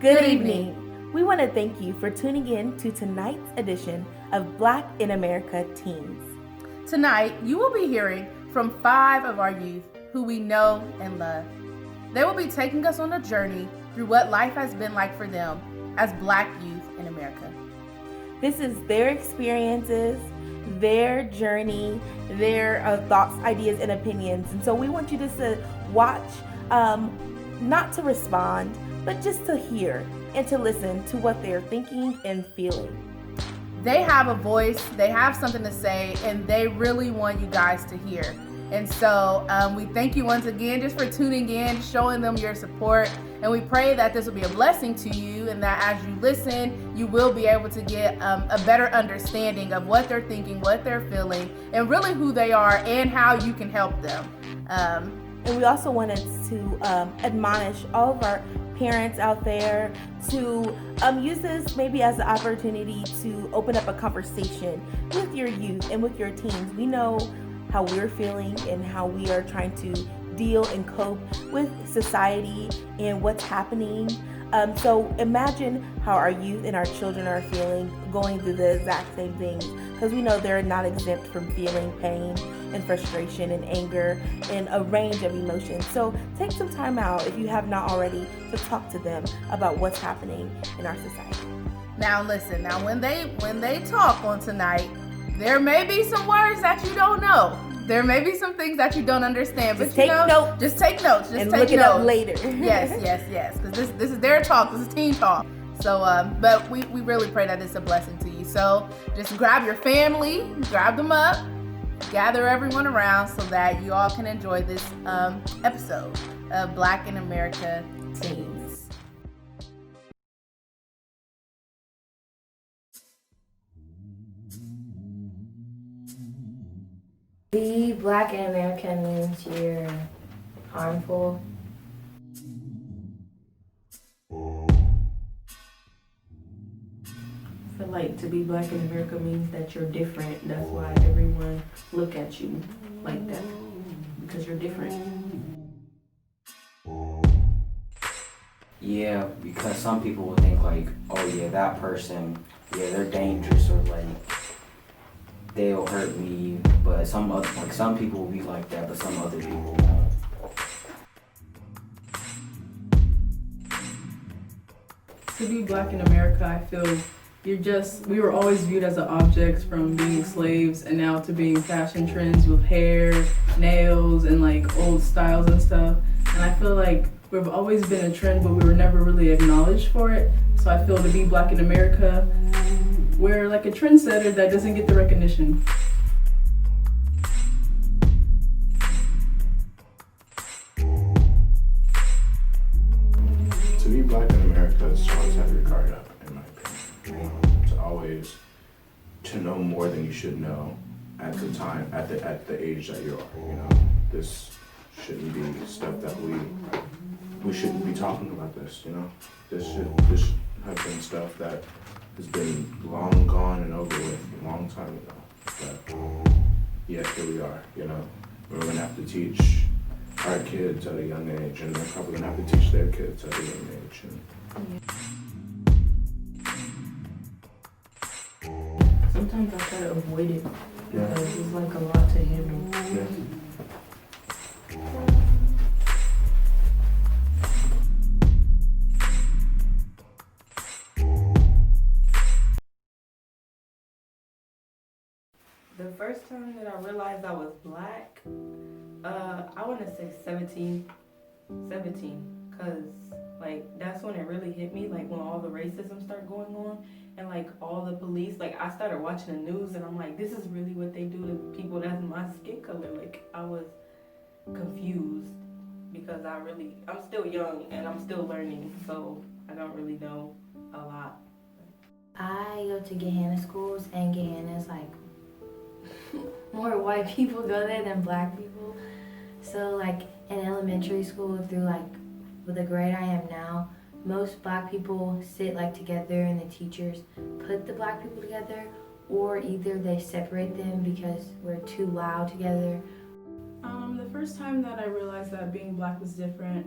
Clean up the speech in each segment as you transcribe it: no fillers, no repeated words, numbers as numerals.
Good evening. We want to thank you for tuning in to tonight's edition of Black in America Teens. Tonight, you will be hearing from 5 of our youth who we know and love. They will be taking us on a journey through what life has been like for them as Black youth in America. This is their experiences, their journey, their thoughts, ideas, and opinions. And so we want you just to watch, not to respond, but just to hear and to listen to what they're thinking and feeling. They have a voice, they have something to say, and they really want you guys to hear. And so we thank you once again just for tuning in, showing them your support. And we pray that this will be a blessing to you and that as you listen, you will be able to get a better understanding of what they're thinking, what they're feeling, and really who they are and how you can help them. And we also wanted to admonish all of our parents out there to use this maybe as an opportunity to open up a conversation with your youth and with your teens. We know how we're feeling and how we are trying to deal and cope with society and what's happening. So imagine how our youth and our children are feeling, going through the exact same things, because we know they're not exempt from feeling pain and frustration and anger and a range of emotions. So take some time out, if you have not already, to talk to them about what's happening in our society. Now listen, when they talk on tonight, there may be some words that you don't know. There may be some things that you don't understand, but just take notes. Just take notes. And look it up later. Yes. Because this is their talk. This is teen talk. So, but we really pray that it's a blessing to you. So just grab your family, grab them up, gather everyone around so that you all can enjoy this episode of Black in America Teens. Be Black in America means you're harmful. I feel like to be Black in America means that you're different. That's why everyone look at you like that, because you're different. Yeah, because some people will think like, oh yeah, that person, yeah, they're dangerous, or like they'll hurt me. But some people will be like that, but some other people won't. To be Black in America, I feel we were always viewed as an object, from being slaves and now to being fashion trends with hair, nails, and like old styles and stuff. And I feel like we've always been a trend, but we were never really acknowledged for it. So I feel to be Black in America, we're like a trendsetter that doesn't get the recognition. To be Black in America is to always have your guard up, in my opinion. To always to know more than you should know at the time, at the age that you are. You know, this shouldn't be stuff that we shouldn't be talking about. This, you know, this should have been stuff that has been long gone and over with a long time ago. But yet here we are. You know, we're gonna have to teach our kids at a young age, and they're probably gonna have to teach their kids at a young age. Sometimes I try to avoid it because it's like a lot to handle. Yeah. The first time that I realized I was Black, I want to say 17, because like that's when it really hit me, like when all the racism started going on and like all the police, like I started watching the news and I'm like, this is really what they do to people that's my skin color. Like I was confused because I'm still young and I'm still learning, so I don't really know a lot. I go to Gahanna schools, and Gahanna is like more white people go there than Black people. So like in elementary school through like with the grade I am now, most Black people sit like together and the teachers put the Black people together, or either they separate them because we're too loud together. The first time that I realized that being Black was different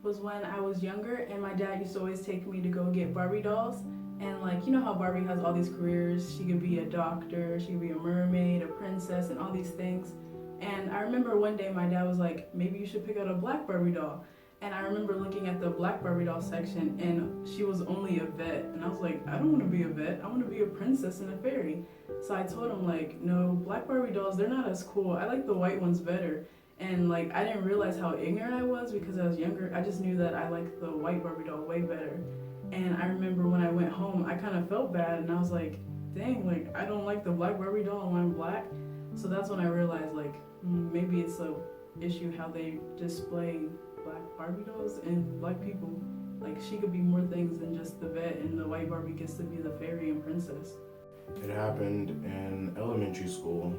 was when I was younger, and my dad used to always take me to go get Barbie dolls. And like, you know how Barbie has all these careers. She could be a doctor, she could be a mermaid, a princess, and all these things. And I remember one day my dad was like, maybe you should pick out a black Barbie doll. And I remember looking at the black Barbie doll section, and she was only a vet. And I was like, I don't want to be a vet. I want to be a princess and a fairy. So I told him, like, no, black Barbie dolls, they're not as cool. I like the white ones better. And like, I didn't realize how ignorant I was because I was younger. I just knew that I liked the white Barbie doll way better. And I remember when I went home, I kind of felt bad, and I was like, dang, like, I don't like the black Barbie doll and I'm black. So that's when I realized, like, maybe it's a issue how they display black Barbie dolls and black people. Like, she could be more things than just the vet, and the white Barbie gets to be the fairy and princess. It happened in elementary school.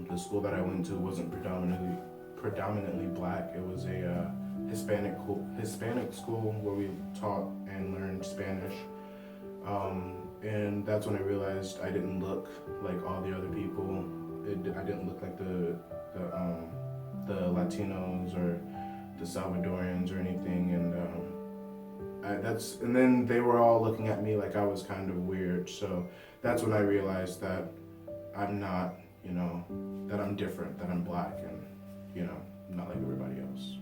The school that I went to wasn't predominantly black. It was a Hispanic school where we taught and learned Spanish. And that's when I realized I didn't look like all the other people. I didn't look like the Latinos or the Salvadorians or anything. And then they were all looking at me like I was kind of weird. So that's when I realized that I'm not, that I'm different, that I'm black, and, not like everybody else.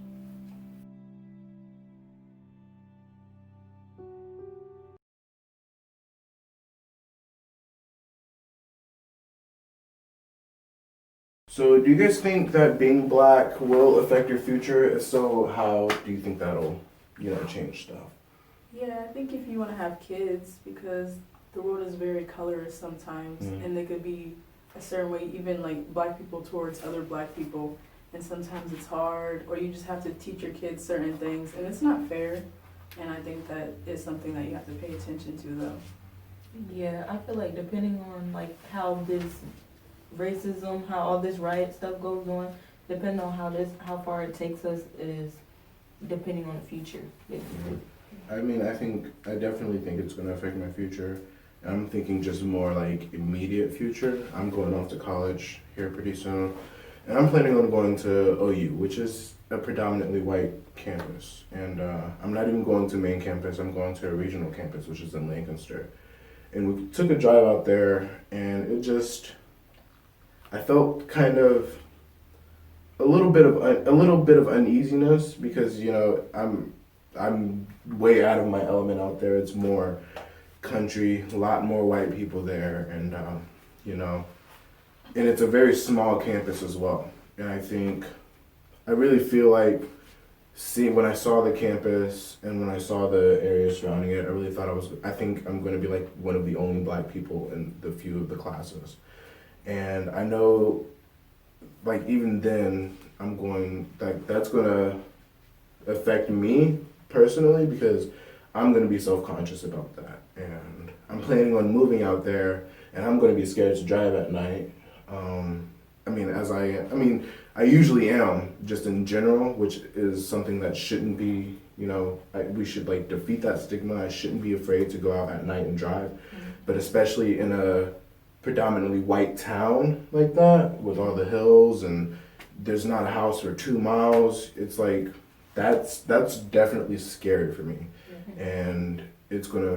So do you guys think that being black will affect your future? If so, how do you think that'll, change stuff? Yeah, I think if you want to have kids, because the world is very colorist sometimes, and they could be a certain way, even like black people towards other black people, and sometimes it's hard, or you just have to teach your kids certain things, and it's not fair, and I think that is something that you have to pay attention to, though. Yeah, I feel like depending on like how this racism, how all this riot stuff goes on, depending on how far it takes us, is depending on the future, basically. I mean, I definitely think it's going to affect my future. I'm thinking just more like immediate future. I'm going off to college here pretty soon, and I'm planning on going to OU, which is a predominantly white campus. And I'm not even going to main campus. I'm going to a regional campus, which is in Lancaster. And we took a drive out there, and I felt kind of a little bit of uneasiness because I'm way out of my element out there. It's more country, a lot more white people there, and and it's a very small campus as well. And I really feel like when I saw the campus and when I saw the area surrounding it, I really thought I think I'm going to be like one of the only black people in the few of the classes. And I know, like, even then, that's going to affect me personally because I'm going to be self-conscious about that. And I'm planning on moving out there, and I'm going to be scared to drive at night. I usually am, just in general, which is something that shouldn't be, we should, like, defeat that stigma. I shouldn't be afraid to go out at night and drive. But especially in a predominantly white town like that, with all the hills, and there's not a house for 2 miles, it's like, that's definitely scary for me. And it's going to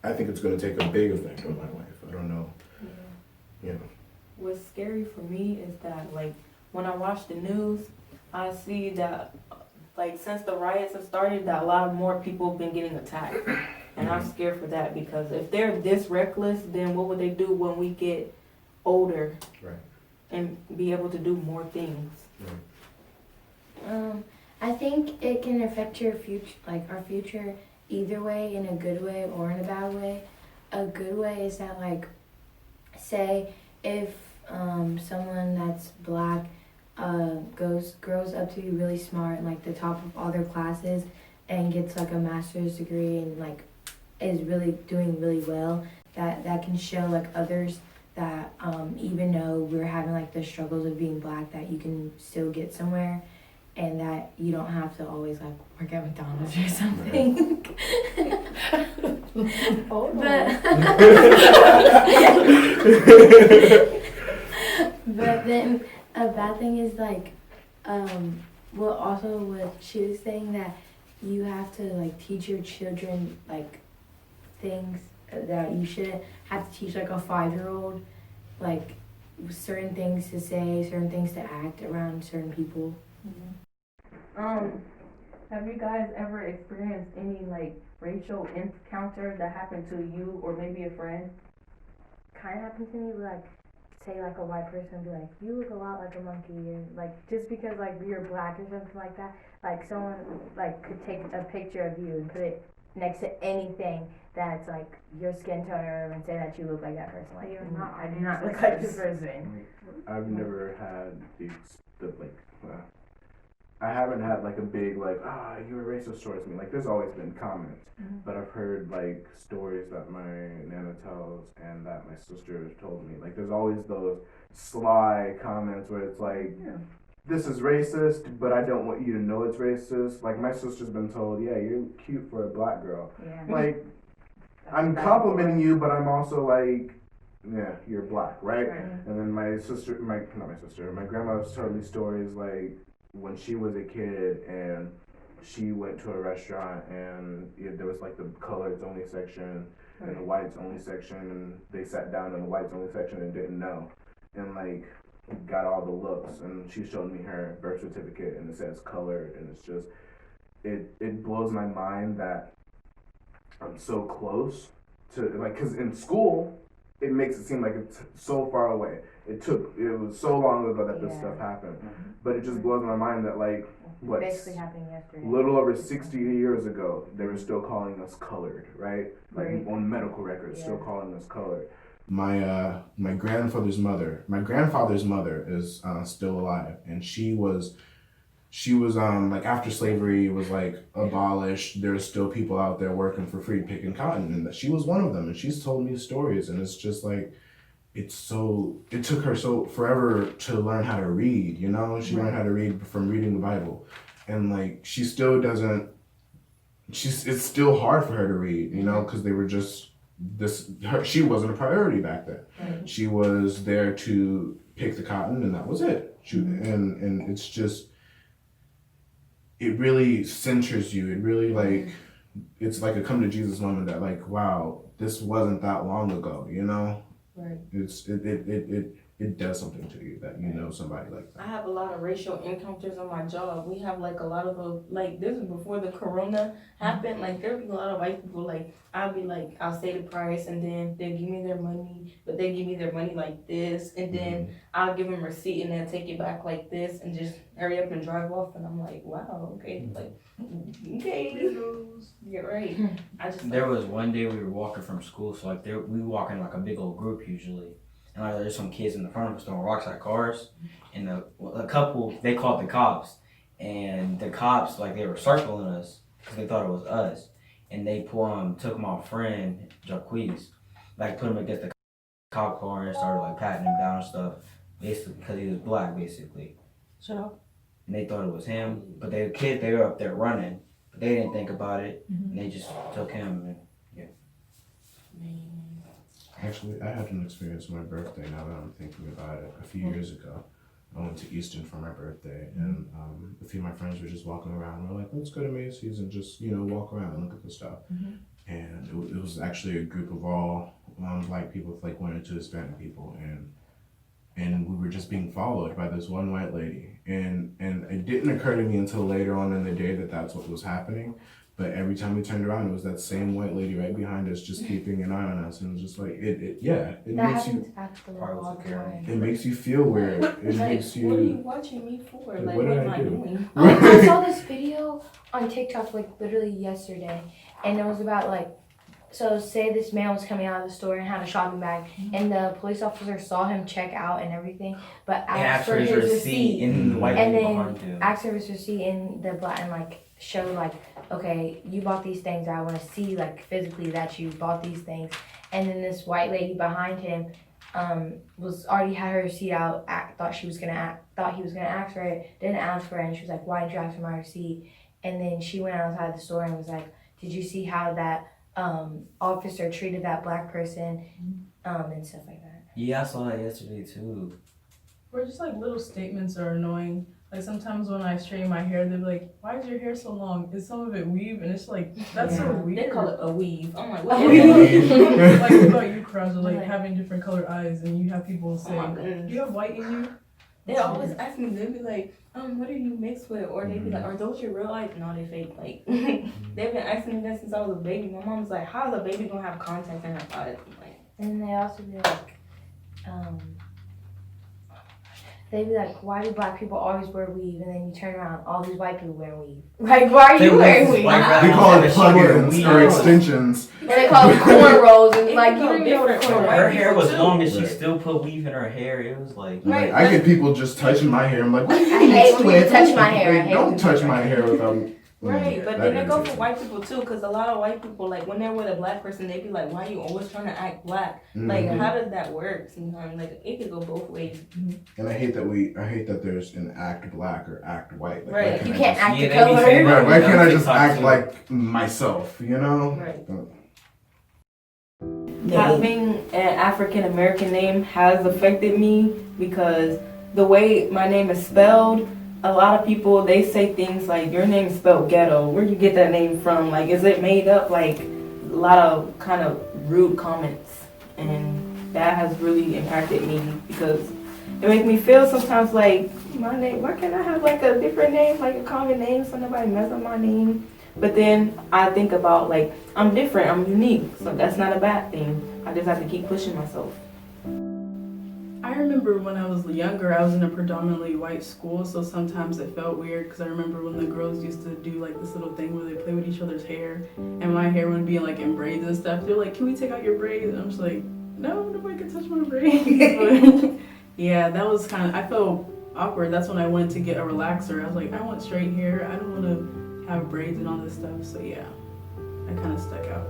I think it's going to take a big effect on my life. I don't know. Yeah. What's scary for me is that, like, when I watch the news, I see that, like, since the riots have started, that a lot more people have been getting attacked. And I'm scared for that because if they're this reckless, then what would they do when we get older? Right. And be able to do more things? Right. I think it can affect your future, like our future, either way, in a good way or in a bad way. A good way is that, like, say if someone that's black grows up to be really smart and like the top of all their classes and gets like a master's degree and like is really doing really well, that can show like others that even though we're having like the struggles of being black, that you can still get somewhere. And that you don't have to always like work at McDonald's or something. But then a bad thing is like, also what she was saying, that you have to like teach your children like things that you shouldn't have to teach like a 5-year-old, like certain things to say, certain things to act around certain people. Have you guys ever experienced any like racial encounter that happened to you or maybe a friend? Kind of happened to me, like say like a white person would be like, you look a lot like a monkey, and like just because like you're black or something like that, like someone like could take a picture of you and put it next to anything that's like your skin tone or whatever and say that you look like that person. Like you're not, I do not look like this person. I've never had I haven't had like a big like, you were racist towards me. Like there's always been comments, but I've heard like stories that my nana tells and that my sister has told me. Like there's always those sly comments where it's like, this is racist, but I don't want you to know it's racist. Like my sister's been told, yeah, you're cute for a black girl. Yeah. Like I'm complimenting you, but I'm also like, yeah, you're black, right? And then my grandma was telling me stories like when she was a kid and she went to a restaurant and there was like the coloreds only section and the whites only section, and they sat down in the whites only section and didn't know, and like got all the looks, and she showed me her birth certificate and it says colored, and it's just it blows my mind that I'm so close to, like, because in school it makes it seem like it's so far away. It was so long ago that this stuff happened, but it just blows my mind that like what Basically happening yesterday. little over 60 years ago they were still calling us colored, right? Like on medical records, still calling us colored. My grandfather's mother is still alive, and she was like after slavery was like abolished, there's still people out there working for free picking cotton, and she was one of them, and she's told me stories, and it's just like it took her so forever to learn how to read, you know? She learned how to read from reading the Bible, and like she still doesn't, it's still hard for her to read, you know, because they were just she wasn't a priority back then. She was there to pick the cotton, and that was it. And it's just, it really centers you. It really like, it's like a come to Jesus moment that like, wow, this wasn't that long ago, you know? Right. It does something to you that you know somebody like that. I have a lot of racial encounters on my job. We have like a lot of those, like this is before the corona happened. Like there'll be a lot of white people, like I'll say the price and then they'll give me their money, but they give me their money like this, and then I'll give them a receipt and they'll take it back like this and just hurry up and drive off, and I'm like, wow, okay, like, okay, yeah, right. There was one day we were walking from school, so like we walk in like a big old group usually. And like, there's some kids in the front of us throwing rocks at cars, and a couple, they called the cops, and the cops, like, they were circling us because they thought it was us, and they took my friend Jaquez, like put him against the cop car and started like patting him down and stuff, basically because he was black, basically. Shut up. And they thought it was him, but they were up there running, but they didn't think about it, and they just took him, and Actually, I had an experience on my birthday, now that I'm thinking about it. A few years ago, I went to Easton for my birthday, and a few of my friends were just walking around. We're like, let's go to Macy's and just, you know, walk around and look at the stuff. And it was actually a group of all black people with like 1 or 2 Hispanic people, and we were just being followed by this one white lady. And it didn't occur to me until later on in the day that that's what was happening. But every time we turned around, it was that same white lady right behind us, just keeping an eye on us, and it was just like it makes you. It makes you feel weird. It makes you. What are you watching me for? Like, what what did am I I do? doing? I saw this video on TikTok like literally yesterday, and it was about like, so say this man was coming out of the store and had a shopping bag, and the police officer saw him check out and everything, but asked for his receipt, and the white and lady then behind him. asked for his receipt in the black, and like show like, okay, you bought these things, I want to see like physically that you bought these things. And then this white lady behind him was already had her receipt out, thought he was gonna ask for it, didn't ask for it, and she was like, why didn't you ask for my receipt? And then she went outside the store and was like, did you see how that officer treated that black person, and stuff like that. Yeah, I saw that yesterday too. Or just like little statements are annoying. Like sometimes when I straighten my hair, they're like, "Why is your hair so long? Is some of it weave?" And it's like, that's so weird. They call it a weave. I'm like, Like, what? what about you, Crowds, like having different colored eyes, and you have people Oh my saying, goodness. "Do you have white in you?" They always ask me, they'll be like, what are you mixed with? Or they be like, are those your real eyes? No, they fake. Like, they've been asking me that since I was a baby. My mom's like, how is a baby gonna have contacts in her eyes? I'm like, And they also be like, they'd be like, why do black people always wear weave? And then you turn around, all these white people wear weave. Like, why are you wearing weave? White We call it She wear plug-ins weave. or extensions. And they call it cornrows, and like, you It's don't even know what a different from cornrow Her is. hair was too. long and she Right. still put weave in her hair. It was like, Like, I get people just touching my hair. I'm like, what do you I mean hate it's when people twins? touch my hair. I Like, hate don't when people touch touch my my hair without. right, but that then they go for irritates white people too, because a lot of white people, like, when they're with a black person, they be like, why are you always trying to act black? me. Like, Mhm. how does that work sometimes? Like, it could go both ways. And I hate that there's an act black or act white. Like, Right. why You I can't just- act Yeah, the they be color. saying Right, why that can't I on just TikTok, act too. like myself, you know? Right. Having an African American name has affected me because the way my name is spelled, a lot of people, they say things like, your name is spelled ghetto. Where'd you get that name from? Like, is it made up? Like, a lot of kind of rude comments. And that has really impacted me because it makes me feel sometimes like, my name, why can't I have like a different name, like a common name so nobody mess up my name? But then I think about like, I'm different, I'm unique, so that's not a bad thing. I just have to keep pushing myself. I remember when I was younger, I was in a predominantly white school, so sometimes it felt weird because I remember when the girls used to do like this little thing where they play with each other's hair, and my hair would be like in braids and stuff. They're like, "Can we take out your braids?" And I'm just like, "No, nobody can touch my braids." But, yeah, that was kind of, I felt awkward. That's when I went to get a relaxer. I was like, I want straight hair. I don't want to have braids and all this stuff. So yeah, I kind of stuck out.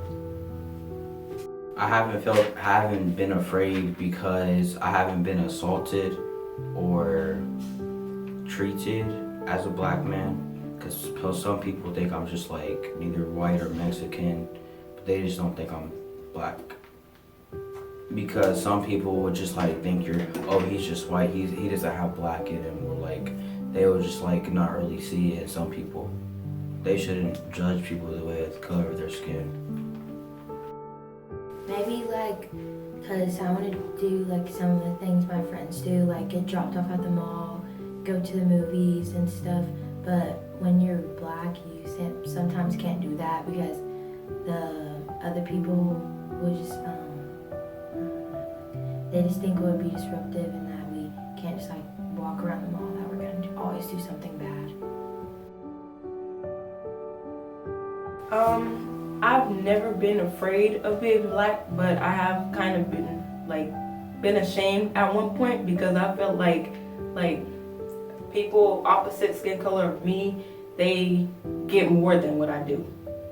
I haven't been afraid because I haven't been assaulted or treated as a black man. Because some people think I'm just like either white or Mexican, but they just don't think I'm black. Because some people would just like think he's just white, he doesn't have black in him, or like they would just like not really see it. Some people, they shouldn't judge people the way of the color of their skin. Maybe like, cause I want to do like some of the things my friends do, like get dropped off at the mall, go to the movies and stuff. But when you're black, you sometimes can't do that because the other people will just, they just think it would be disruptive and that we can't just like walk around the mall, that we're gonna always do something bad. I've never been afraid of being black, but I have kind of been ashamed at one point because I felt like people opposite skin color of me, they get more than what I do.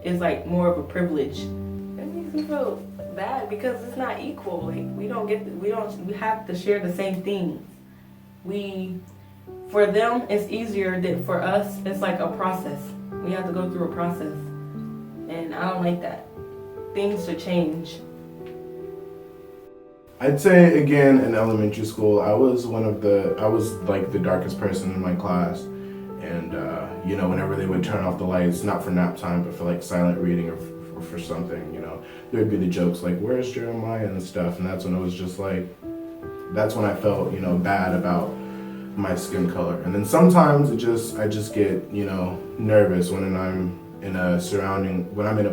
It's like more of a privilege. It makes me feel bad because it's not equal. Like we have to share the same things. For them it's easier than for us. It's like a process. We have to go through a process. And I don't like that. Things should change. I'd say again in elementary school, I was like the darkest person in my class, and you know, whenever they would turn off the lights, not for nap time, but for like silent reading or for something, you know, there'd be the jokes like, "Where's Jeremiah?" and stuff, and that's when it was just like, that's when I felt, you know, bad about my skin color. And then sometimes I just get, you know, nervous when I'm in a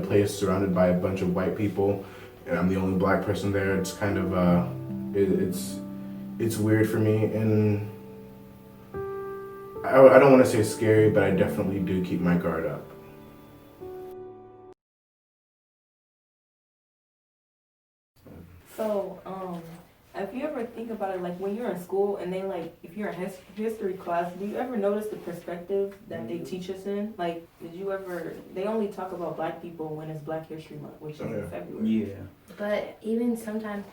place surrounded by a bunch of white people and I'm the only black person there. It's kind of it's weird for me, and I don't want to say scary, but I definitely do keep my guard up. So, if you ever think about it, like when you're in school and they if you're in history class, do you ever notice the perspective that they teach us in? Like, they only talk about black people when it's Black History Month, which is in February. Yeah. But even sometimes,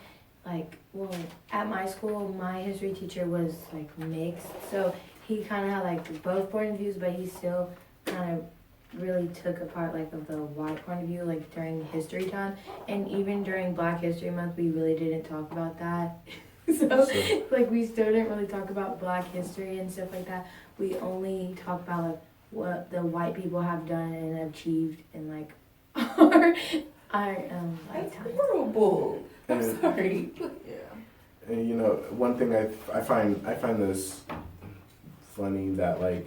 at my school, my history teacher was like mixed, so he kind of had like both point of views, but he still kind of really took a part like of the white point of view, like during history time, and even during Black History Month, we really didn't talk about that. So, like, we still didn't really talk about Black history and stuff like that. We only talk about, like, what the white people have done and achieved in, like, our That's lifetime. horrible. I'm And- sorry. And you know, one thing I find this funny that like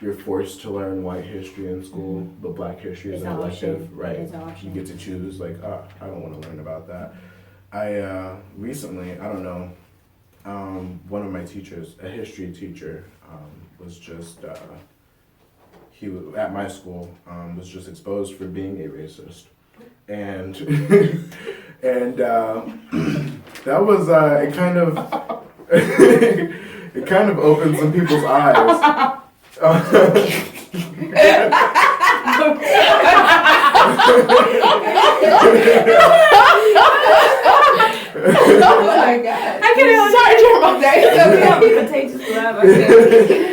you're forced to learn white history in school, but Black history is It's an an elective, option. right? It's an option. You get to choose. Like, I don't want to learn about that. I recently, I don't know, one of my teachers, a history teacher, was just he was at my school, was just exposed for being a racist, and and that was it kind of it kind of opened some people's eyes. Oh my god. I can't even charge your day. So we have a contagious laugh.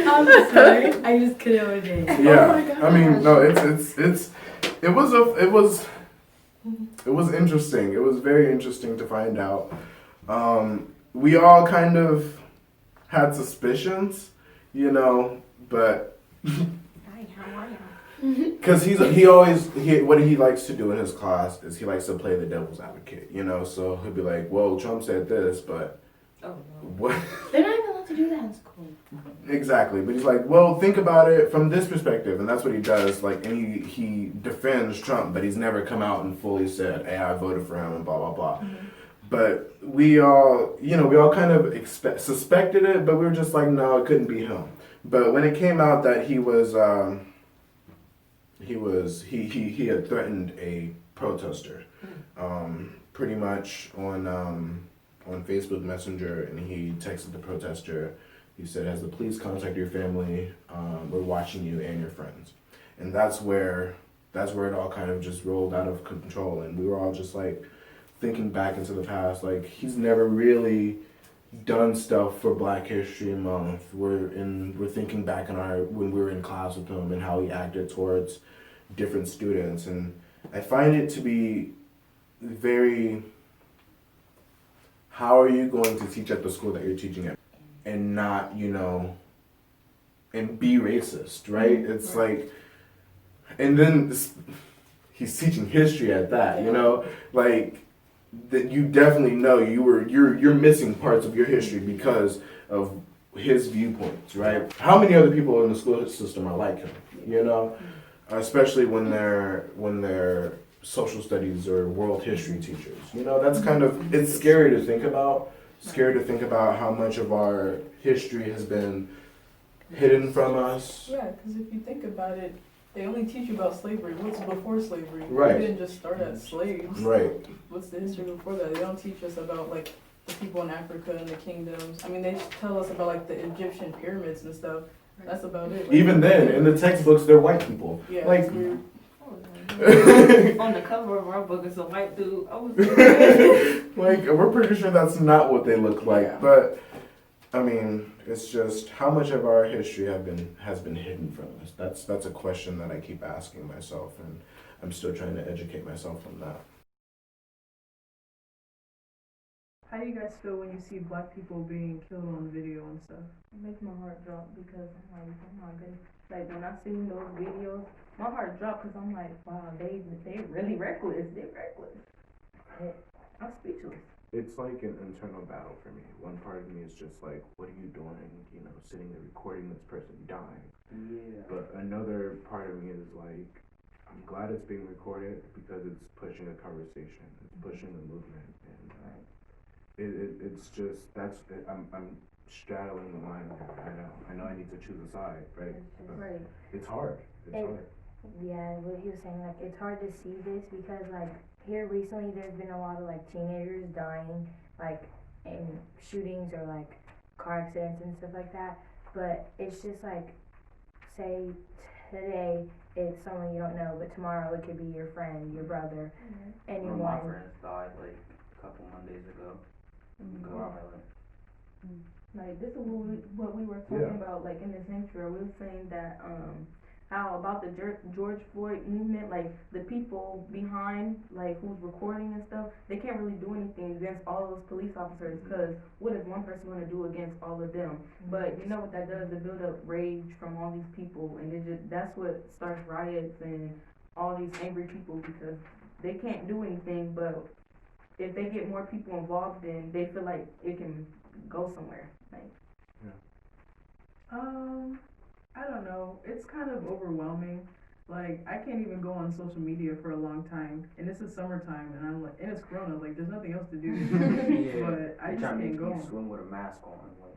I'm sorry. I just couldn't with it. Yeah, I mean, no, it was interesting. It was very interesting to find out. We all kind of had suspicions, you know, but because what he likes to do in his class is he likes to play the devil's advocate, you know. So he'll be like, "Well, Trump said this, but Oh, no. what?" They're not even allowed to do that in school. Exactly, but he's like, well, think about it from this perspective, and that's what he does. Like, and he defends Trump, but he's never come out and fully said, "Hey, I voted for him," and blah blah blah. Mm-hmm. But we all kind of suspected it, but we were just like, no, it couldn't be him. But when it came out that he had threatened a protester, pretty much on Facebook Messenger, and he texted the protester. He said, "Has the police contacted your family? We're watching you and your friends." And that's where it all kind of just rolled out of control, and we were all just like thinking back into the past. Like, he's never really done stuff for Black History Month. We're thinking back on when we were in class with him and how he acted towards different students, and I find it to be very. How are you going to teach at the school that you're teaching at and not, and be racist, right? It's like, and then he's teaching history at that, like that you definitely know you're missing parts of your history because of his viewpoints, right? How many other people in the school system are like him, especially when they're social studies or world history teachers. That's kind of, it's scary to think about. Scary to think about how much of our history has been hidden from us. Yeah, because if you think about it, they only teach you about slavery. What's before slavery? Right. We didn't just start as slaves. Right. What's the history before that? They don't teach us about like the people in Africa and the kingdoms. I mean, they tell us about like the Egyptian pyramids and stuff. That's about it. Like, Even then, in the textbooks, they're white people. Yeah, Like, it's weird. On the cover of our book is a white dude. I was like, we're pretty sure that's not what they look like. Yeah. But I mean, it's just how much of our history has been hidden from us. That's a question that I keep asking myself, and I'm still trying to educate myself on that. How do you guys feel when you see Black people being killed on video and stuff? It makes my heart drop because I'm like, oh my goodness. Like when I seen those videos, my heart dropped because I'm like, wow, they really reckless. They're reckless. I'm speechless. It's like an internal battle for me. One part of me is just like, what are you doing? Sitting there recording this person dying. Yeah. But another part of me is like, I'm glad it's being recorded because it's pushing a conversation. It's pushing a movement, and it's just I'm straddling the line there. I know I need to choose a side, right? But Right. it's hard. It's hard. Yeah, what he was saying, like, it's hard to see this because, like, here recently there's been a lot of, like, teenagers dying, like, in shootings or, like, car accidents and stuff like that. But it's just, like, say today it's someone you don't know, but tomorrow it could be your friend, your brother, One of my anyone. friends died like a couple Mondays ago. Wow. Like this is what we were talking about, like in this intro. We were saying that how about the George Floyd movement, like the people behind, like who's recording and stuff, they can't really do anything against all those police officers, because what is one person going to do against all of them? But you know what that does? It build up rage from all these people, and that's what starts riots and all these angry people, because they can't do anything, but if they get more people involved, then they feel like it can go somewhere. Like, I don't know. It's kind of overwhelming. Like, I can't even go on social media for a long time, and this is summertime, and I'm like, and it's Corona. Like, there's nothing else to do. Yeah. But I They just trying to can't make go. you swim with a mask on.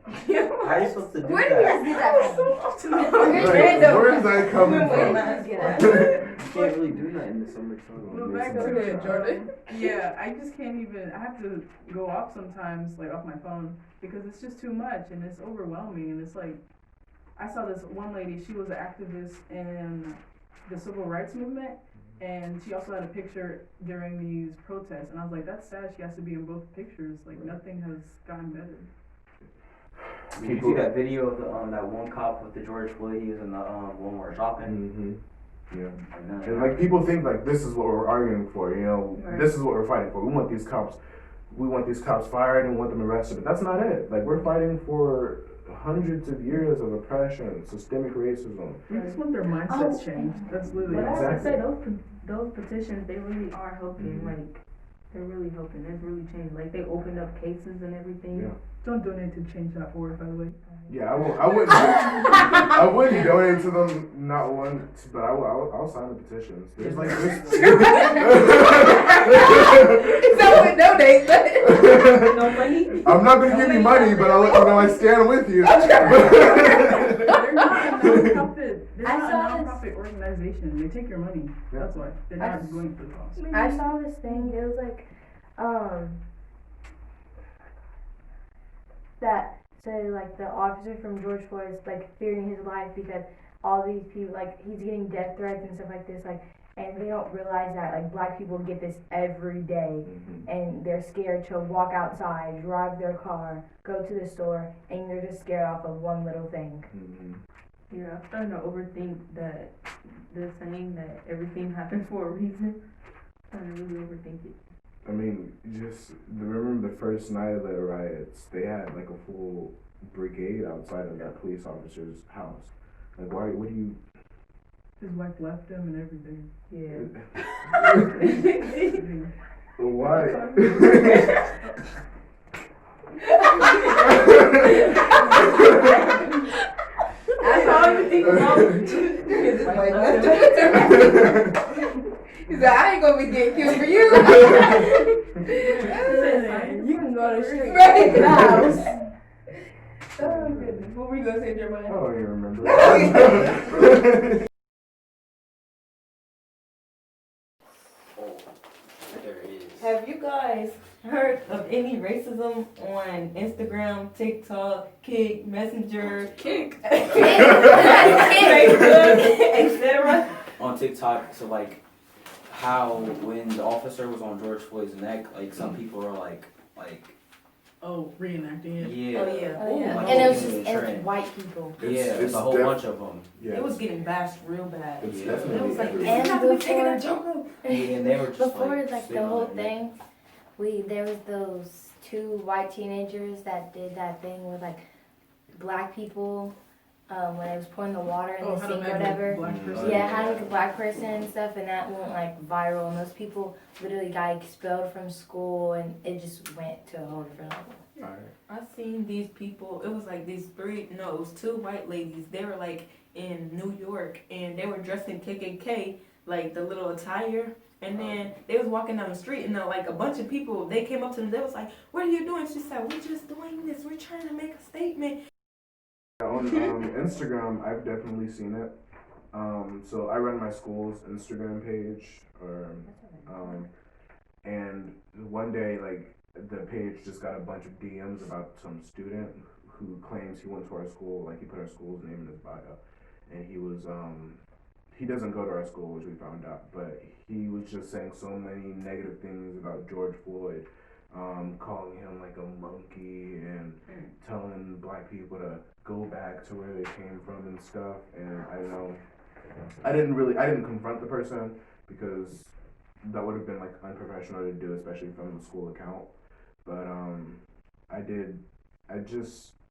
Like, Yeah. how are you supposed to do Where do you guys that? get that from? Like, where is that coming from? You can't really do that in the summertime. But back to it, Jordan. Yeah, I just can't even. I have to go off sometimes, like off my phone, because it's just too much and it's overwhelming. And it's like, I saw this one lady. She was an activist in the civil rights movement, and she also had a picture during these protests. And I was like, that's sad. She has to be in both pictures. Like, nothing has gotten better. Did you see that video of the that one cop with the George Floyd? He was in the Walmart shopping. Yeah. And And like people think like this is what we're arguing for, you know, this is what we're fighting for. We want these cops fired and want them arrested, but that's not it. Like we're fighting for hundreds of years of oppression, systemic racism. We just want their mindsets changed. That's literally but I have to Exactly. say, those petitions, they really are helping. Like, they're really helping. It's really changed. Like, they opened up cases and everything. Yeah. Don't donate to change.org, by the way. Yeah, I wouldn't donate to them, not once, but I'll sign the petitions. There's like this. Someone donate, but No money? I'm not gonna give you money, but I'll let you know I stand with you. They're not a nonprofit. They're I not saw a this- nonprofit organization. They take your money. That's why. They're not going for the cause. I saw this thing. It was like, that say like the officer from George Floyd is like fearing his life because all these people, like he's getting death threats and stuff like this, like, and they don't realize that like black people get this every day, and they're scared to walk outside, drive their car, go to the store, and they're just scared off of one little thing. Yeah, I'm starting to overthink that the saying that everything happens for a reason. I'm starting to really overthink it. I mean, just remember the first night of the riots, they had like a full brigade outside of that police officer's house. Like, why? What do you? His wife left him and everything. Yeah. Why? That's all I even think about. he said, I ain't gonna be getting killed for you. You can go to the street. Right. To the house. Oh goodness. What were you gonna say, I Jeremiah? don't even remember. There it is. Have you guys heard of any racism on Instagram, TikTok, Kick, Messenger, Kick. Facebook, etc.? On TikTok, so like how when the officer was on George Floyd's neck, like some people are like Oh, reenacting it. yeah. Oh yeah. Oh, yeah. Like, And it was it's just a and it's trend. white people. Yeah, It's it's a whole def- bunch of them. Yeah, It was getting bashed real bad. it's Yeah. definitely It was like, everywhere. And "You're not gonna take before- that joke." Yeah, and they were just Before like, like sitting the whole on their neck. thing, there was those two white teenagers that did that thing with like black people, when it was pouring the water in Oh, the how to sink or make a whatever. black person. Yeah, how to make a black person and stuff, and that went like viral, and those people literally got expelled from school, and it just went to a whole different level. I seen these people. It was like these two white ladies. They were like in New York, and they were dressed in KKK, like the little attire. And then they was walking down the street, and like a bunch of people, they came up to them. They was like, "What are you doing?" She said, "We're just doing this. We're trying to make a statement." On Instagram, I've definitely seen it. So I run my school's Instagram page, and one day, like, the page just got a bunch of DMs about some student who claims he went to our school, like he put our school's name in his bio, and he doesn't go to our school, which we found out, but he was just saying so many negative things about George Floyd, calling him like a monkey and telling black people to go back to where they came from and stuff. And I know I didn't confront the person because that would have been like unprofessional to do, especially from the school account. But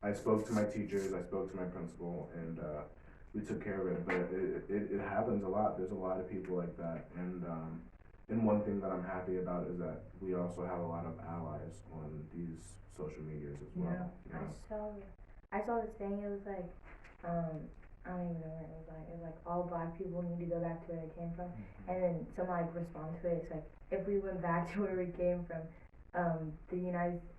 I spoke to my teachers, I spoke to my principal, and we took care of it. But it happens a lot. There's a lot of people like that, and one thing that I'm happy about is that we also have a lot of allies on these social medias as well. Yeah. You know? I saw this thing. It was like, I don't even know what it was like. It was like all black people need to go back to where they came from, and then someone like responded to it. It's like if we went back to where we came from,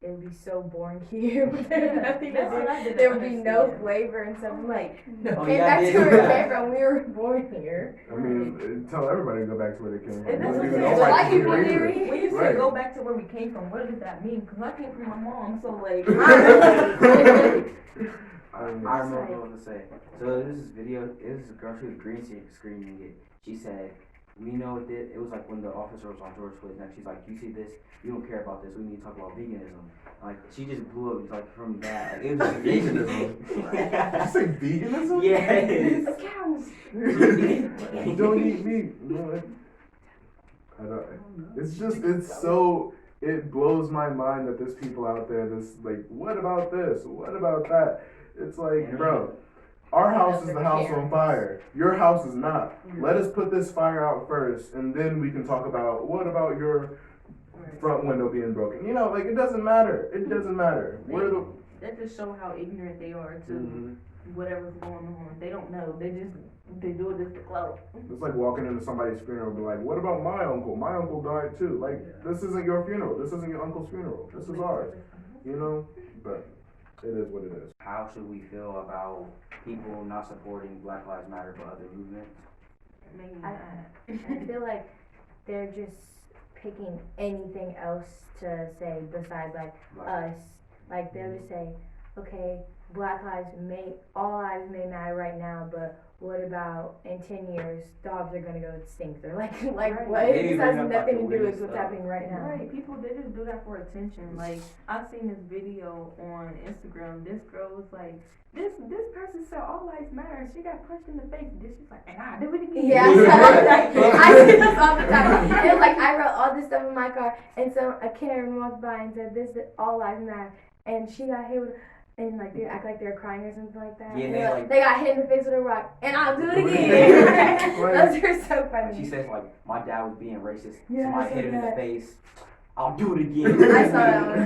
it would be so boring here. Nothing to do. There would be no flavor and stuff. I'm like, Oh, came yeah, I back did to where do we that. came from. We were born here. I mean, tell everybody to go back to where they came from. And that's Even what though I'm saying. white Black people here here. either. When you say Right. go back to where we came from, what does that mean? Because I came from my mom, so like. I remember what I was gonna say. So this is video. It was a girl. She was green screening it. She said, "We know what this." It was like when the officer was on George Floyd's neck. She's like, "You see this? You don't care about this. We need to talk about veganism." Like she just blew up like from that. Like, it was just Veganism? Did you say veganism? Yes. The cows. Don't eat meat. No, I don't. It blows my mind that there's people out there that's like, what about this? What about that? It's like, bro, our house is the house on fire. Your house is not. Let us put this fire out first, and then we can talk about what about your front window being broken. You know, like it doesn't matter. It doesn't matter. That just show how ignorant they are to Mhm. whatever's going on. They don't know. They do it just to clout. It's like walking into somebody's funeral and be like, what about my uncle? My uncle died too. Like, this isn't your funeral. This isn't your uncle's funeral. This is ours. You know? But it is what it is. How should we feel about people not supporting Black Lives Matter but other movements? I feel like they're just picking anything else to say besides like us. Like they'll just say, okay, all lives may matter right now, but what about in 10 years, dogs are gonna go extinct? Or like Right. what? They This bring has up, like, nothing the to do with weirdest what's stuff. happening right now. Right, people, they just do that for attention. Like, I've seen this video on Instagram. This girl was like, this person said all lives matter. She got punched in the face. This she's like, and I do it again. Yeah, I see this all the time. It was like I wrote all this stuff in my car, and so a Karen walked by and said, "This is all lives matter," and she got hit with. And like they act like they're crying or something like that. Yeah, And they they're like- they got hit in the face with a rock, and I'll do it again. Those are so funny. She says like, my dad was being racist. Yeah, I Somebody saw hit him in the that. face. I'll do it again. I saw that one.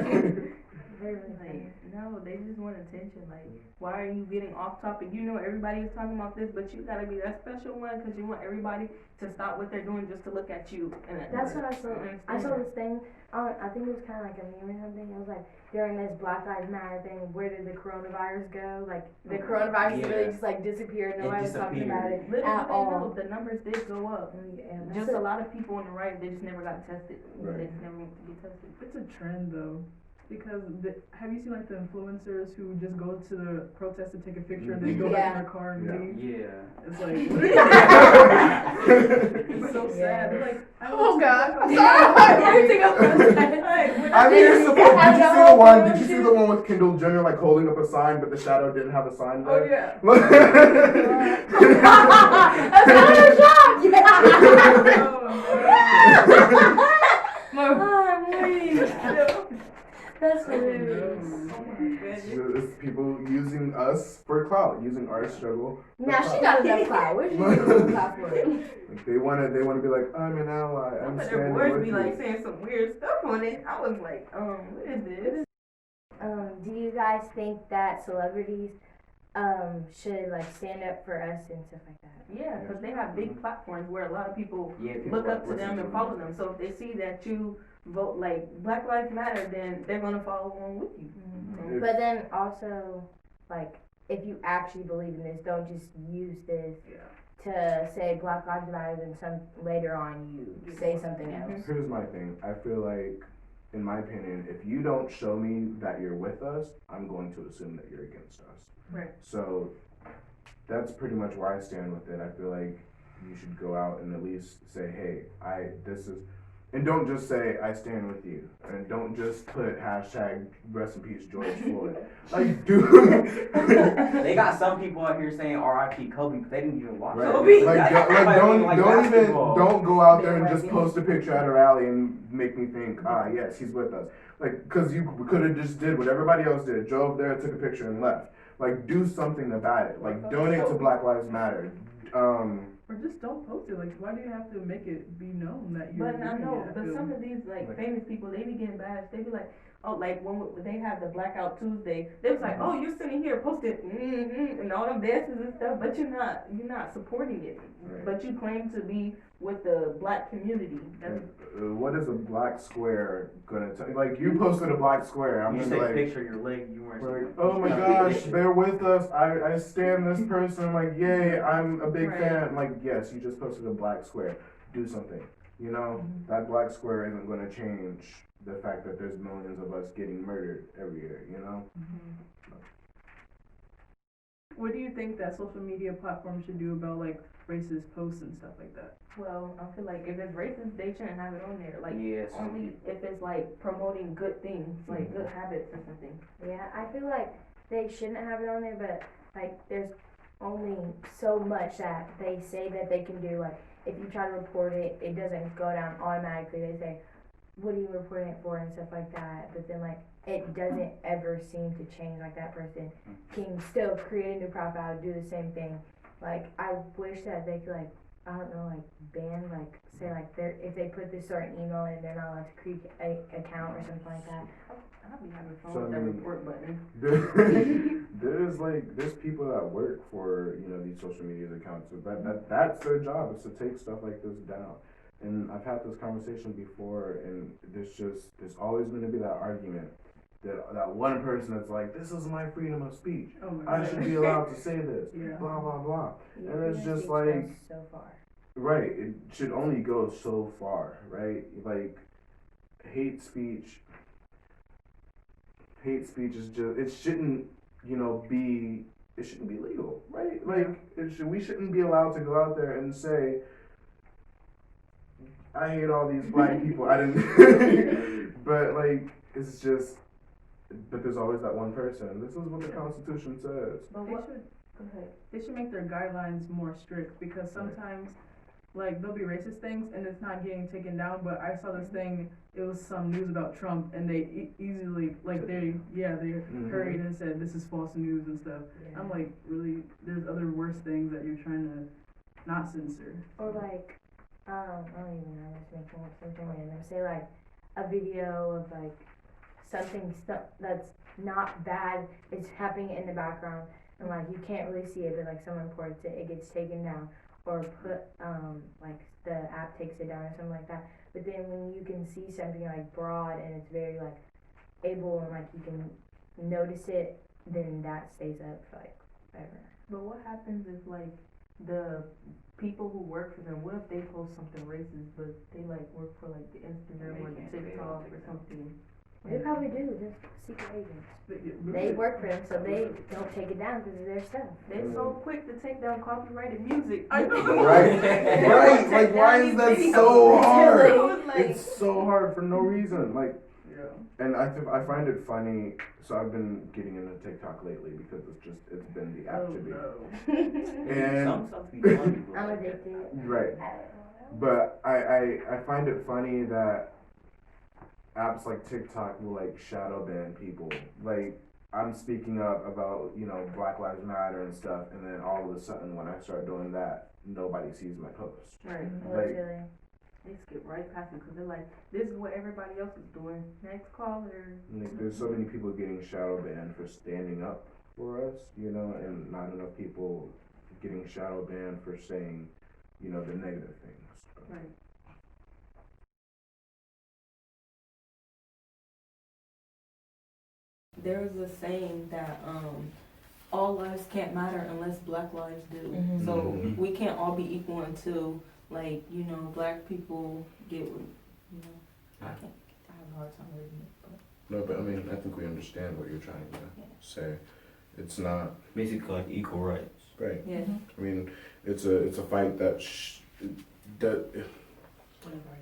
Very funny. Like, no, they just want attention. Like, why are you getting off topic? You know everybody is talking about this, but you gotta be that special one because you want everybody to stop what they're doing just to look at you. And That's what I saw. I saw this. this thing. I think it was kind of like a meme or something. It was like during this Black Lives Matter thing, where did the coronavirus go? Like the coronavirus Yeah. really just like disappeared. Nobody was talking about it Little at did they know, all. the numbers did go up. And Just a lot of people on the right, they just never got tested. Right. They just never went to be tested. It's a trend though, because have you seen like the influencers who just go to the protest to take a picture and then go back in their car and Yeah. leave? Yeah. It's like, what are you It's so sad. They're like, Oh God! I'm sorry. Everything else was I mean, you're supposed. Did you see the one? Did you see the one with Kendall Jenner like holding up a sign, but the shadow didn't have a sign oh there? yeah. That's another shot. That's hilarious. It's people using us for clout, using our struggle. for Now she clout. got enough clout. What she use enough clout for? Like, they wanna be like, I'm an ally. I'm But their standing boys with be you. like saying some weird stuff on it. I was like, what is this? Do you guys think that celebrities should like stand up for us and stuff like that? Yeah, because they have big platforms where a lot of people Yeah, people look up to listen them and follow them. So if they see that you vote like Black Lives Matter, then they're gonna follow along with you. If- But then also, like, if you actually believe in this, don't just use this to say Black Lives Matter, then some later on you say something else. Here's my thing. I feel like, in my opinion, if you don't show me that you're with us, I'm going to assume that you're against us. Right. So that's pretty much where I stand with it. I feel like you should go out and at least say, hey, And don't just say, I stand with you. And don't just put hashtag rest in peace George Floyd. Like, dude. They got some people out here saying R.I.P. Kobe, but they didn't even watch Right. Kobe. Like, Like basketball. don't go out there and just post a picture at a rally and make me think, yes, he's with us. Like, cause you could have just did what everybody else did, drove there, took a picture and left. Like, do something about it. Like, donate to Black Lives Matter. Or just don't post it. Like, why do you have to make it be known that you're But I doing know, it? but feel- some of these like famous people, they be getting bashed. They be like, oh, like when they have the Blackout Tuesday, they was like, oh, you're sitting here posting and all them dances and stuff, but you're not supporting it. Right. But you claim to be with the black community. That's What is a black square gonna tell? Like, you posted a black square. I'm You just say like, picture your leg, you weren't. like, oh my gosh, they're with us. I stand this person. Like, yay, I'm a big Right. fan. Like, yes, you just posted a black square. Do something. You know, that black square isn't gonna change the fact that there's millions of us getting murdered every year. You know. What do you think that social media platforms should do about like racist posts and stuff like that? well, I feel like if it's racist, they shouldn't have it on there. Like Yes. only if it's like promoting good things, like good habits or something. Yeah, I feel like they shouldn't have it on there, but like there's only so much that they say that they can do. Like if you try to report it, it doesn't go down automatically. They say, what are you reporting it for and stuff like that. But then like it doesn't ever seem to change. Like that person can still create a new profile, do the same thing. Like I wish that they could like, I don't know, like ban, like say like they're, if they put this certain email in, they're not allowed to create a account or something like that. I'll be having fun So, with I that mean, report button. there's people that work for these social media accounts. So that's their job, is to take stuff like this down. And I've had this conversation before, and there's always going to be that argument that one person that's like, this is my freedom of speech. Oh my I god. should be allowed to say this. Yeah. Blah blah blah. Yeah, And it's freedom of just speech like- goes so far. Right. It should only go so far, right? Like hate speech is just, it shouldn't be legal, right? Like we shouldn't be allowed to go out there and say, I hate all these black people. I didn't but like it's just, but there's always that one person. This is what the Constitution says. But They what? should Go ahead. they should make their guidelines more strict because sometimes like there'll be racist things and it's not getting taken down. But I saw this thing. It was some news about Trump and they easily like they hurried and said this is false news and stuff. Yeah. I'm like, really? There's other worse things that you're trying to not censor. Or like, I don't even know, I'm just making up something random. Say like a video of like something that's not bad is happening in the background and like you can't really see it, but like someone reports it, it gets taken down. Or put like the app takes it down or something like that. But then when you can see something like broad and it's very like able and like you can notice it, then that stays up for like forever. But what happens if like the people who work for them, what if they post something racist, but they like work for like the Instagram or the TikTok or something? They probably do, just secret agents. But They work for them, so they don't take it down because of their stuff. They're so quick to take down copyrighted music. I know. Right? Right? Like, why is that so hard? Like, It's so hard for no reason. Like, Yeah. and I find it funny. So I've been getting into TikTok lately because it's been the app Oh to be. no. And Some stuff be funny. but- I'm addicted. right, but I find it funny that apps like TikTok will like shadow ban people. Like I'm speaking up about Black Lives Matter and stuff, and then all of a sudden when I start doing that, nobody sees my post. right. Literally. They skip right past it because they're like, this is what everybody else is doing. Next caller. Like, there's so many people getting shadow banned for standing up for us, and not enough people getting shadow banned for saying, the negative things. Right. There's a saying that all lives can't matter unless black lives do. Mhm. So Mhm. we can't all be equal until black people get I have a hard time reading it. But. No, but I mean, I think we understand what you're trying to say. It's not Basically, like equal rights. right. Yeah. I mean, it's a fight that Whatever,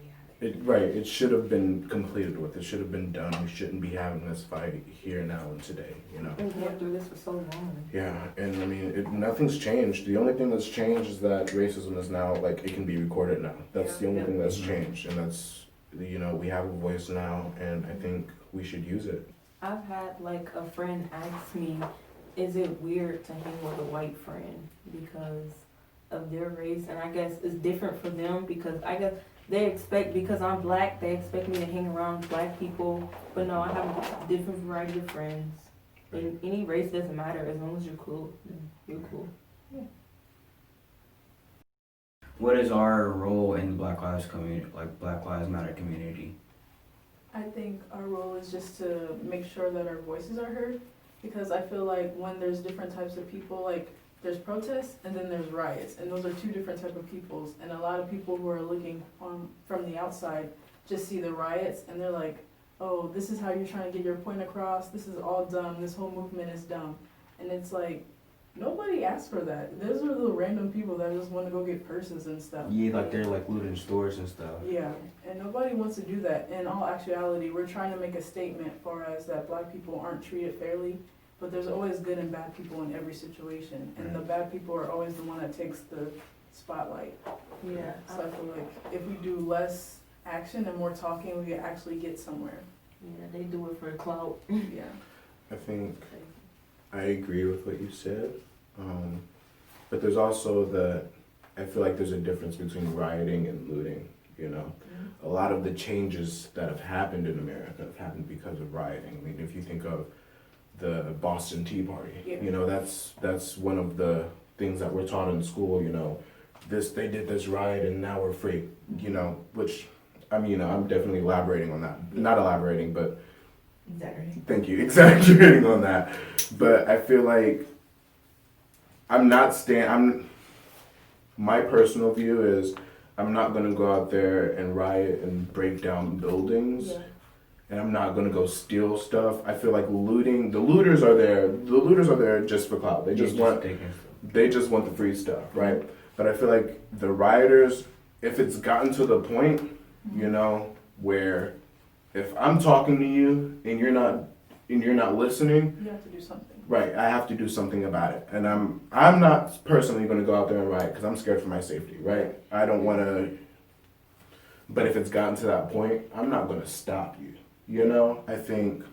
yeah. It should have been completed with. It should have been done. We shouldn't be having this fight here, now, and today, you know? We've been going through this for so long. Yeah, and I mean, nothing's changed. The only thing that's changed is that racism is now, like, it can be recorded now. That's the only thing that's changed, and that's, you know, we have a voice now, and I think we should use it. I've had like a friend ask me, is it weird to hang with a white friend because of their race? And I guess it's different for them because I guess they expect, because I'm black, they expect me to hang around with black people. But no, I have a different variety of friends. And any race doesn't matter as long as you're cool. Then you're cool. What is our role in the Black Lives community, like Black Lives Matter community? I think our role is just to make sure that our voices are heard, because I feel like when there's different types of people, like there's protests and then there's riots, and those are two different type of peoples. And a lot of people who are looking from the outside just see the riots and they're like, oh, this is how you're trying to get your point across, this is all dumb, this whole movement is dumb. And it's like, nobody asked for that. Those are the random people that just want to go get purses and stuff. Yeah, like they're like looting stores and stuff. Yeah, and nobody wants to do that. In all actuality, we're trying to make a statement for us that black people aren't treated fairly, but there's always good and bad people in every situation, and the bad people are always the one that takes the spotlight. Yeah. So I feel like if we do less action and more talking, we can actually get somewhere. Yeah, they do it for clout. Yeah. I think I agree with what you said, but there's also I feel like there's a difference between rioting and looting, you know? A lot of the changes that have happened in America have happened because of rioting. I mean, if you think of the Boston Tea Party, you know, that's one of the things that we're taught in school, you know, they did this riot and now we're free, you know, which, I mean, you know, I'm definitely elaborating on that. Not elaborating, but thank you, exaggerating on that. But I feel like my personal view is I'm not gonna go out there and riot and break down buildings. Yeah. And I'm not gonna go steal stuff. I feel like looting, the looters are there just for clout. They just want the free stuff, right? But I feel like the rioters, if it's gotten to the point, you know, where if I'm talking to you and you're not listening, You have to do something. right, I have to do something about it. And I'm not personally going to go out there and riot because I'm scared for my safety, right? I don't want to, but if it's gotten to that point, I'm not going to stop you. You know, I think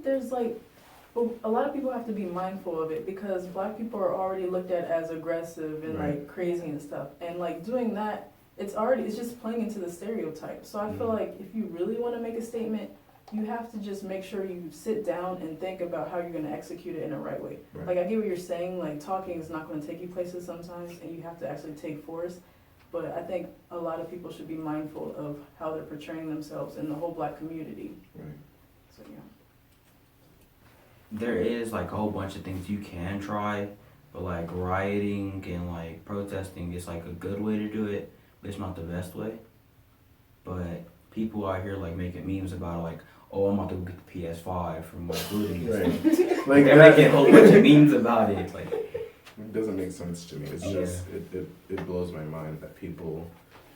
there's like, a lot of people have to be mindful of it because black people are already looked at as aggressive and Right. like crazy and stuff. And like doing that, it's just playing into the stereotype. So I feel like if you really want to make a statement, you have to just make sure you sit down and think about how you're going to execute it in the right way. Right. Like I get what you're saying, like talking is not going to take you places sometimes and you have to actually take force. But I think a lot of people should be mindful of how they're portraying themselves in the whole black community. Right. So yeah. There is like a whole bunch of things you can try, but like rioting and like protesting is like a good way to do it, but it's not the best way. But people out here like making memes about it, like, oh, I'm about to go get the PS5 from like looting and stuff. Like They're making a whole bunch of memes about it. Like, it doesn't make sense to me. It's just it blows my mind that people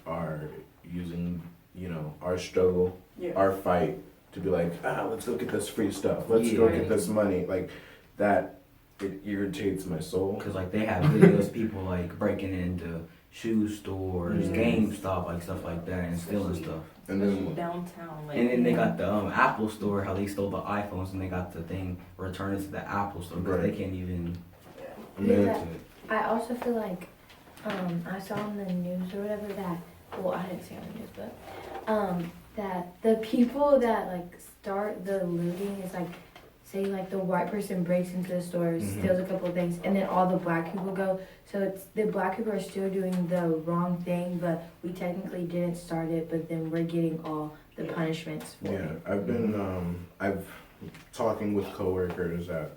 are using, you know, our struggle, Yeah. our fight to be like, let's go get this free stuff. Let's go get this money. Like that, it irritates my soul. cause like they have videos of people like breaking into shoe stores, GameStop, like stuff like that, and stealing stuff. And then downtown, like, And then they got the Apple store, how they stole the iPhones, and they got the thing returned to the Apple store because they can't even then get to it. I also feel like I saw on the news or whatever that, well, I didn't see it on the news, but that the people that like start the looting is like, say like the white person breaks into the store, steals a couple of things, and then all the black people go. So it's the black people are still doing the wrong thing, but we technically didn't start it, but then we're getting all the punishments for it. I've been I've talking with coworkers at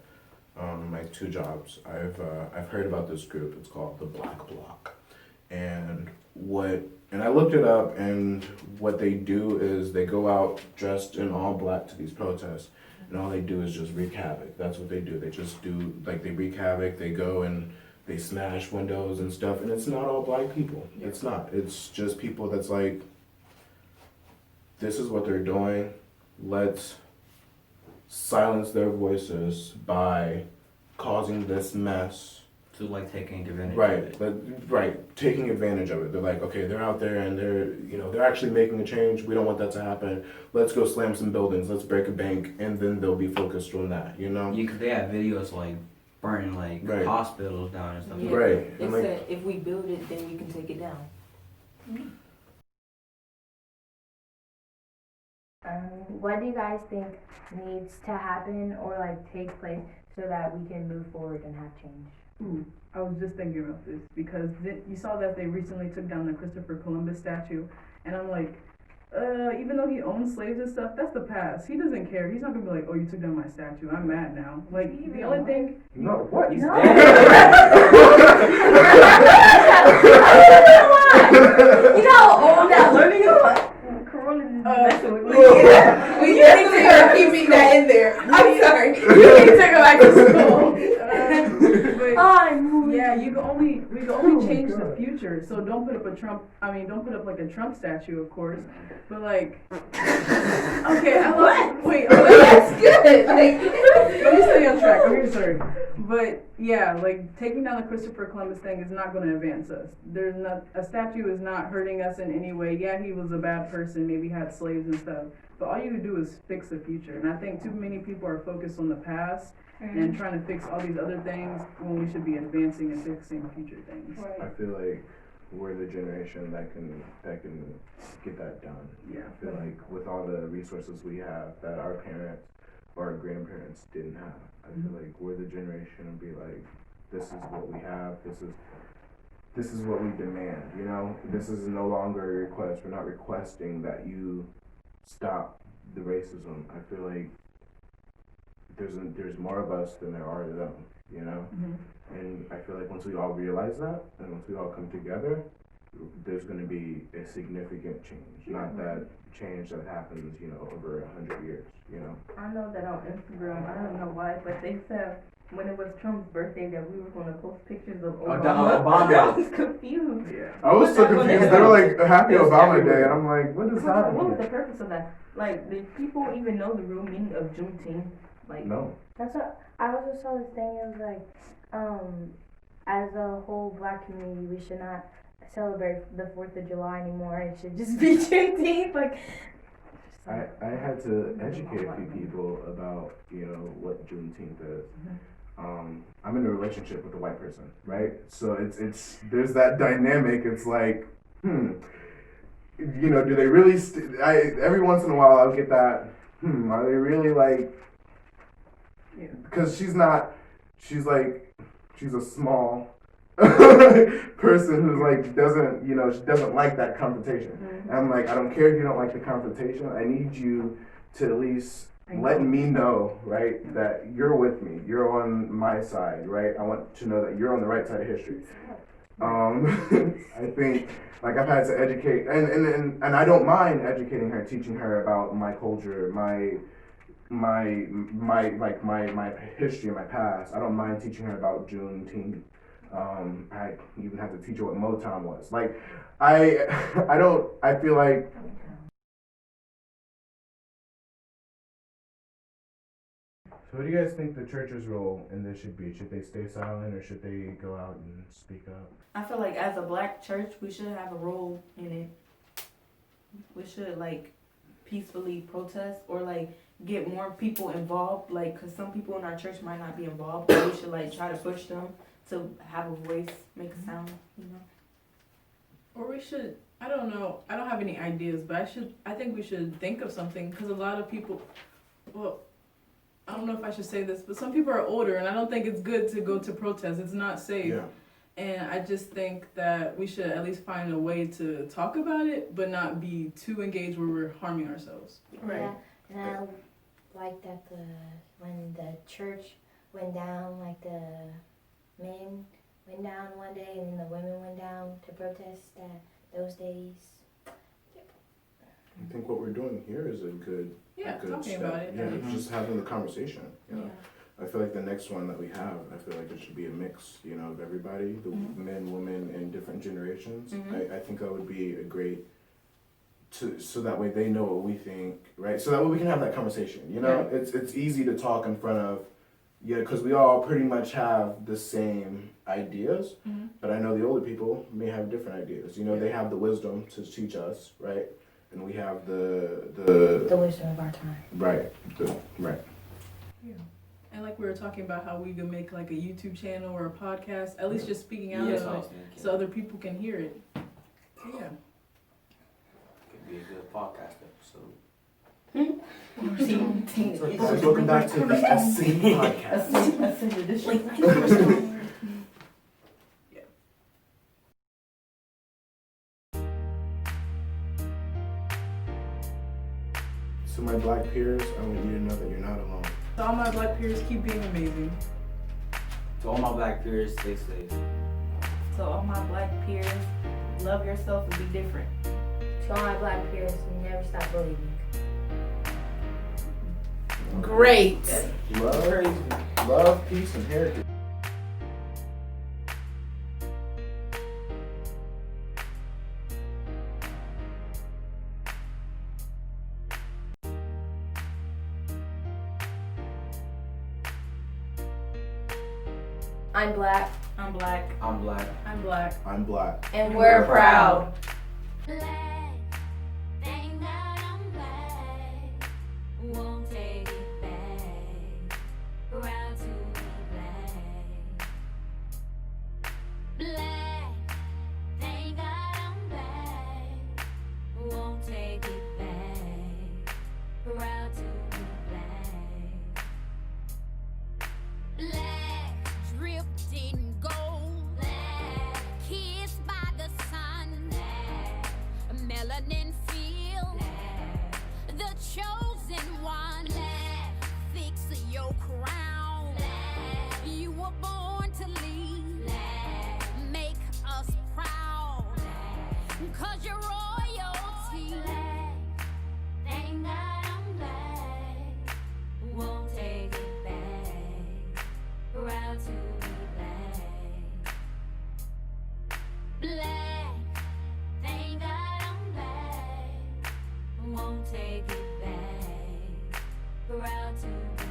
my two jobs. I've heard about this group. It's called the Black Bloc, and I looked it up, and what they do is they go out dressed in all black to these protests, and all they do is just wreak havoc. That's what they do. They just do, like, they wreak havoc. They go and they smash windows and stuff, and it's not all black people. It's not. It's just people that's like, this is what they're doing. Let's silence their voices by causing this mess. To like taking advantage Right, of it. right, taking advantage of it. They're like, okay, they're out there and they're actually making a change. We don't want that to happen. Let's go slam some buildings. Let's break a bank, and then they'll be focused on that. They have videos like burning like Right. hospitals down and stuff. Yeah. Like Right. They And like, said if we build it, then we can take it down. What do you guys think needs to happen or like take place so that we can move forward and have change? Ooh, I was just thinking about this because you saw that they recently took down the Christopher Columbus statue, and I'm like, even though he owned slaves and stuff, that's the past. He doesn't care. He's not gonna be like, oh, you took down my statue. I'm mad now. Like the only thing. no, what? He's No. You know, old that learning is like Corona is messing with me. We need to keeping that in there. I'm sorry. You need to go back to school. But yeah, we can only change the future. So don't put up don't put up like a Trump statue, of course. But like, okay, That's good. let me stay on track. Okay, sorry. But yeah, like taking down the Christopher Columbus thing is not going to advance us. A statue is not hurting us in any way. Yeah, he was a bad person, maybe had slaves and stuff. But all you can do is fix the future. And I think too many people are focused on the past and trying to fix all these other things when we should be advancing and fixing future things. I feel like we're the generation that can get that done. Yeah. I feel like with all the resources we have that our parents or our grandparents didn't have, I feel like we're the generation to be like, this is what we have. This is what we demand. This is no longer a request. We're not requesting that you stop the racism. I feel like there's more of us than there are of them, and I feel like once we all realize that, and once we all come together, there's going to be a significant change. Not that change that happens, over 100 years, I know that on Instagram, I don't know why, but they said when it was Trump's birthday that we were going to post pictures of Obama. Obama. I was confused. Yeah. I was so confused. They were like, Happy Obama Day, and I'm like, what is What was happening? the purpose of that? Like, did people even know the real meaning of Juneteenth? Like, No. That's what I also saw this thing. It was like, as a whole black community, we should not celebrate the 4th of July anymore. It should just be Juneteenth. Like, I had to educate a few people about, what Juneteenth is. I'm in a relationship with a white person, right? So it's there's that dynamic. It's like, do they really? Every once in a while I'll get that. Are they really like? Because she's a small person who's like she doesn't like that confrontation. And I'm like, I don't care if you don't like the confrontation. I need you to at least let me know, right, that you're with me. You're on my side, right? I want to know that you're on the right side of history. I think like I've had to educate, and I don't mind educating her, teaching her about my culture, my history and my past. I don't mind teaching her about Juneteenth. I even had to teach her what Motown was. Like, I feel like. So what do you guys think the church's role in this should be? Should they stay silent or should they go out and speak up? I feel like as a black church, we should have a role in it. We should peacefully protest or get more people involved. Cause some people in our church might not be involved, but we should try to push them to have a voice, make a sound. Or we should, I don't know, I don't have any ideas, but I think we should think of something because a lot of people, I don't know if I should say this, but some people are older and I don't think it's good to go to protest. It's not safe. Yeah. And I just think that we should at least find a way to talk about it, but not be too engaged where we're harming ourselves. Yeah, and I like that when the church went down, the men went down one day and the women went down to protest those days. I think what we're doing here is a good Yeah, good talking step. about it. Yeah, just having the conversation. I feel like the next one that we have, I feel like it should be a mix, you know, of everybody, the men, women, and different generations. I think that would be a great, so that way they know what we think, right? So that way we can have that conversation, you know? Yeah. It's easy to talk in front of, because we all pretty much have the same ideas, but I know the older people may have different ideas. You know, they have the wisdom to teach us, right? And we have the wisdom of our time. right, right. Yeah. And like we were talking about how we could make like a YouTube channel or a podcast, at least just speaking out Yeah, of it so other people can hear it. Yeah. Could be a good podcast episode. Guys, welcome back to the SC podcast. So my black peers, I want you to know that you're not alone. So all my black peers, keep being amazing. To all my black peers, stay safe. So all my black peers, love yourself and be different. To all my black peers, never stop believing. Great. Love, peace, and heritage. I'm black. I'm black. I'm black. I'm black. I'm black. And we're proud. Black, thank God I'm black. Won't take it back. Proud to be black. Black, thank God I'm black. Won't take it back. Proud to be black. Black, dripped in gold. Black, kissed by the sun. Black, melanin field. Black, the chosen one. Black, fix your crown. Black, you were born to lead. Black, make us proud. Black, 'cause you're royalty. Black, thank God I'm black. Won't take it back. Proud to be black. Black, thank God I'm black. Won't take it back. Proud to be